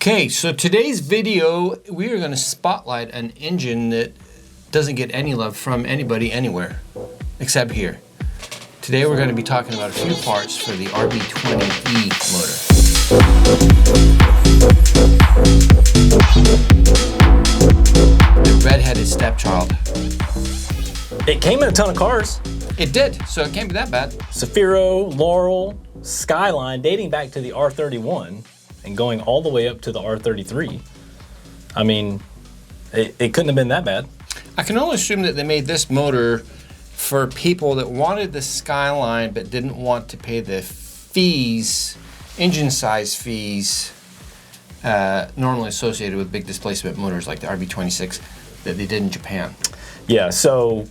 Okay, so today's video, we are going to spotlight an engine that doesn't get any love from anybody anywhere, except here. Today we're going to be talking about a few parts for the RB20E motor. The red-headed stepchild. It came in a ton of cars. It did, so it can't be that bad. Cefiro, Laurel, Skyline, dating back to the R31 and going all the way up to the R33. I mean, it couldn't have been that bad. I can only assume that they made this motor for people that wanted the Skyline but didn't want to pay the fees, engine size fees, normally associated with big displacement motors like the RB26 that they did in Japan. Yeah, so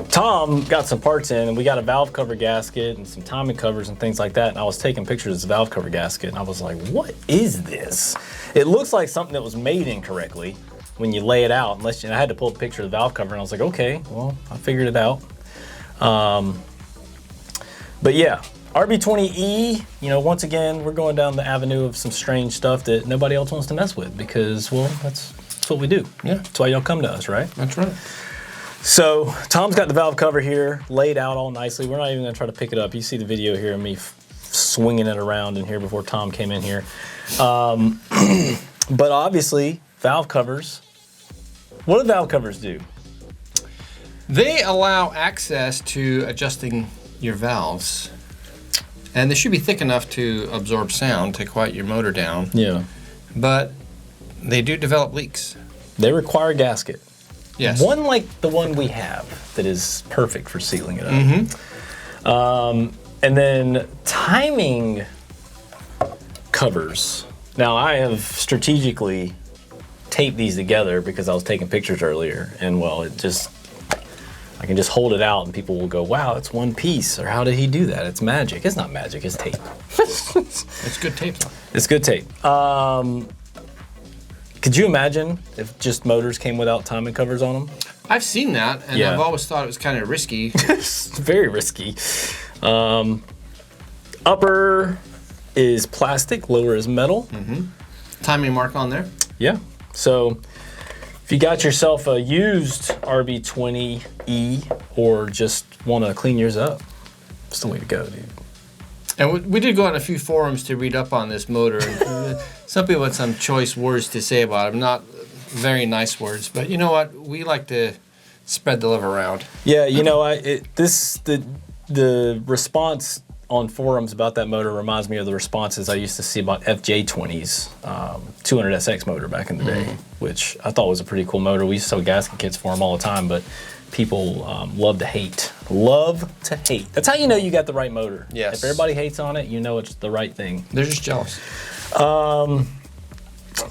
Tom got some parts in and we got a valve cover gasket and some timing covers and things like that, and I was taking pictures of this valve cover gasket and I was like, what is this? It looks like something that was made incorrectly when you lay it out, and I had to pull a picture of the valve cover and I was like, okay, well, I figured it out. But yeah, RB20E, you know, once again, we're going down the avenue of some strange stuff that nobody else wants to mess with because, well, that's what we do. Yeah. That's why y'all come to us, right? That's right. So Tom's got the valve cover here laid out all nicely. We're not even gonna try to pick it up. You see the video here of me swinging it around in here before Tom came in here. But obviously, valve covers, what do valve covers do? They allow access to adjusting your valves, and they should be thick enough to absorb sound to quiet your motor down. Yeah. But they do develop leaks. They require a gasket. Yes. One like the one we have that is perfect for sealing it up. Mm-hmm. And then timing covers. Now I have strategically taped these together because I was taking pictures earlier, and well, I can just hold it out and people will go, wow, it's one piece, or how did he do that? It's magic. It's not magic, it's tape. It's good tape. It's good tape. Could you imagine if just motors came without timing covers on them? I've seen that, and Yeah. I've always thought it was kind of risky. It's very risky. Upper is plastic, lower is metal. Mm-hmm. Timing mark on there. Yeah. So if you got yourself a used RB20E or just want to clean yours up, it's the way to go, dude. And we did go on a few forums to read up on this motor. And some people had some choice words to say about it. Not very nice words, but you know what? We like to spread the love around. Yeah, you know, the response on forums about that motor reminds me of the responses I used to see about FJ20's 200SX motor back in the day, which I thought was a pretty cool motor. We used to sell gasket kits for them all the time, but people love to hate. Love to hate. That's how you know you got the right motor. Yes. If everybody hates on it, you know it's the right thing. They're just jealous.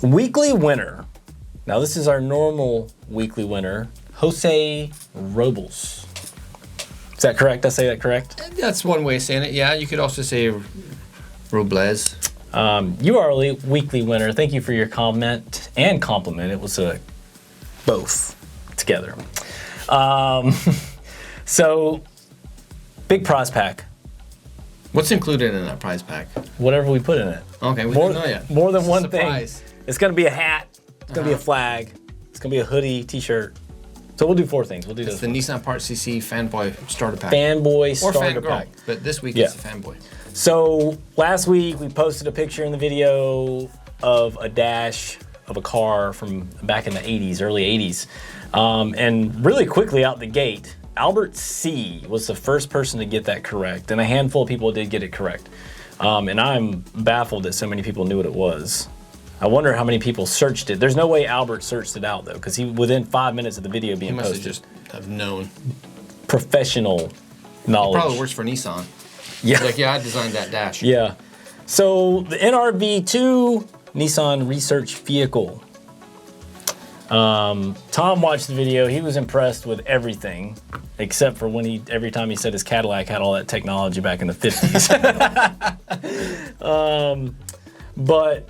Weekly winner. Now this is our normal weekly winner, Jose Robles. Is that correct? I say that correct? That's one way of saying it. Yeah, you could also say Robles. You are a weekly winner. Thank you for your comment and compliment. It was both together. So, big prize pack. What's included in that prize pack? Whatever we put in it. Okay, we don't know yet. More than It's a one surprise. thing. It's gonna be a hat. It's gonna be a flag. It's gonna be a hoodie, t-shirt. So we'll do 4 things. We'll do It's those. the Nissan Part.cc fanboy starter pack. Fanboy or starter fangirl, pack. but this week Yeah. it's the fanboy. So last week we posted a picture in the video of a dash of a car from back in the 80s, early 80s. And really quickly out the gate, Albert C was the first person to get that correct, and a handful of people did get it correct. And I'm baffled that so many people knew what it was. I wonder how many people searched it. There's no way Albert searched it out though, because he within 5 minutes of the video He being must posted. have just have known. Professional knowledge. Probably works for Nissan. Yeah. Like, yeah, I designed that dash. Yeah. So the NRV-II Nissan research vehicle. Tom watched the video. He was impressed with everything, except for when every time he said his Cadillac had all that technology back in the 50s. But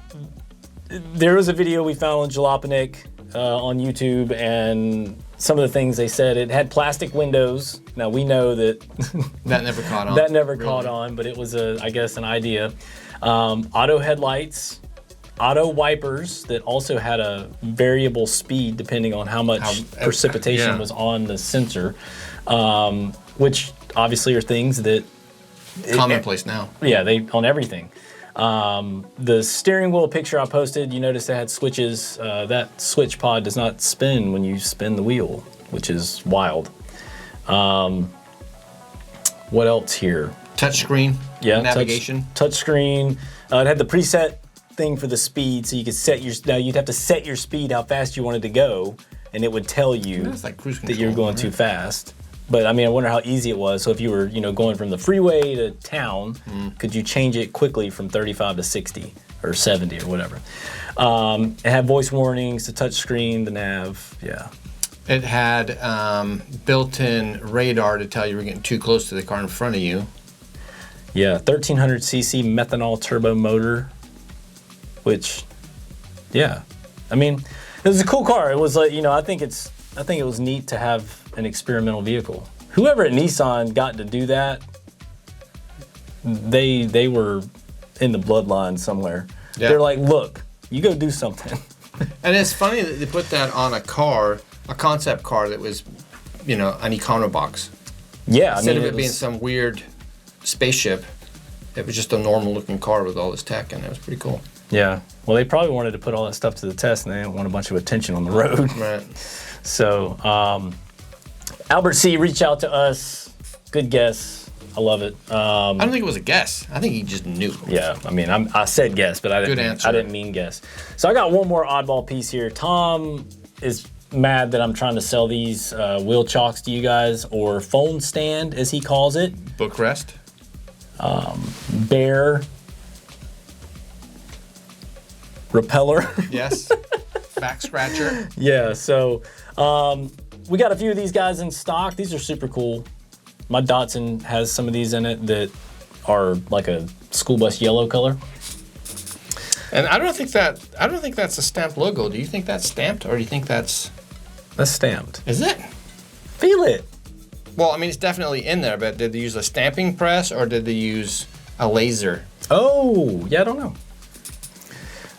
there was a video we found on Jalopnik on YouTube, and some of the things they said, it had plastic windows. Now we know that that never caught on. That never caught on, but it was I guess an idea. Auto headlights, auto wipers that also had a variable speed depending on how much precipitation was on the sensor, which obviously are things that commonplace now. Yeah, they on everything. The steering wheel picture I posted, you notice it had switches. That switch pod does not spin when you spin the wheel, which is wild. What else here? Touchscreen. Yeah, navigation. Touchscreen. It had the preset thing for the speed, so you could set your. Now you'd have to set your speed, how fast you wanted to go, and it would tell you like cruise control, that you were going too fast. But I mean, I wonder how easy it was. So if you were, going from the freeway to town, could you change it quickly from 35 to 60 or 70 or whatever? It had voice warnings, the touch screen, the nav. Yeah. It had built-in radar to tell you were getting too close to the car in front of you. Yeah, 1300cc methanol turbo motor, which, yeah, I mean, it was a cool car. It was like, I think it was neat to have an experimental vehicle. Whoever at Nissan got to do that, they were in the bloodline somewhere. Yeah. They're like, look, you go do something. And it's funny that they put that on a car, a concept car that was, an econo box. Yeah, Instead of it being some weird spaceship, it was just a normal looking car with all this tech, and it was pretty cool. Yeah, well, they probably wanted to put all that stuff to the test, and they didn't want a bunch of attention on the road. Right. So, Albert C. reached out to us. Good guess. I love it. I don't think it was a guess. I think he just knew. Yeah, I mean, I said guess, but I didn't mean guess. So I got one more oddball piece here. Tom is mad that I'm trying to sell these wheel chocks to you guys, or phone stand, as he calls it. Bookrest. Bear. Repeller. Yes. Back scratcher. Yeah, so we got a few of these guys in stock. These are super cool. My Datsun has some of these in it that are like a school bus yellow color. And I don't think that's a stamped logo. Do you think that's stamped, or do you think that's stamped? Is it? Feel it. Well, I mean, it's definitely in there, but did they use a stamping press or did they use a laser? Oh, yeah, I don't know.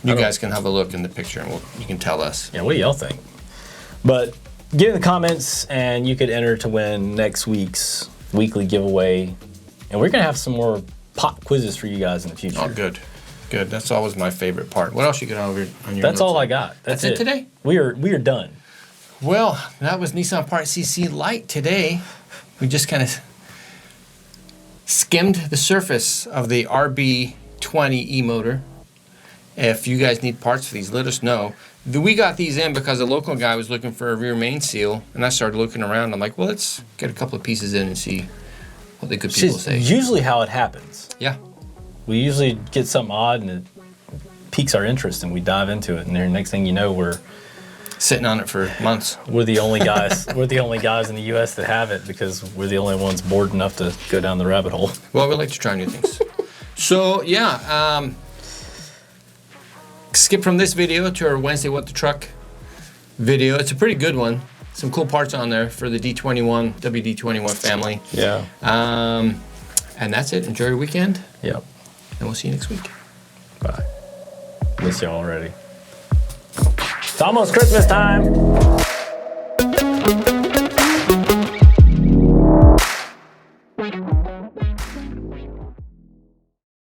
You guys can have a look in the picture and you can tell us. Yeah, what do y'all think? But get in the comments and you could enter to win next week's weekly giveaway. And we're going to have some more pop quizzes for you guys in the future. Oh, good. Good. That's always my favorite part. What else you got on your That's notes? all I got. That's it today? We are done. Well, that was Nissan Parts CC Light today. We just kind of skimmed the surface of the RB20E motor. If you guys need parts for these, let us know. We got these in because a local guy was looking for a rear main seal, and I started looking around. I'm like, well, let's get a couple of pieces in and see what the good people say. Usually how it happens. Yeah. We usually get something odd, and it piques our interest, and we dive into it, and then next thing you know, we're sitting on it for months. We're the only guys. We're the only guys in the U.S. that have it because we're the only ones bored enough to go down the rabbit hole. Well, we like to try new things. So yeah, skip from this video to our Wednesday What the Truck video. It's a pretty good one. Some cool parts on there for the D21, WD21 family. Yeah. And that's it. Enjoy your weekend. Yep. And we'll see you next week. Bye. Miss y'all already. It's almost Christmas time.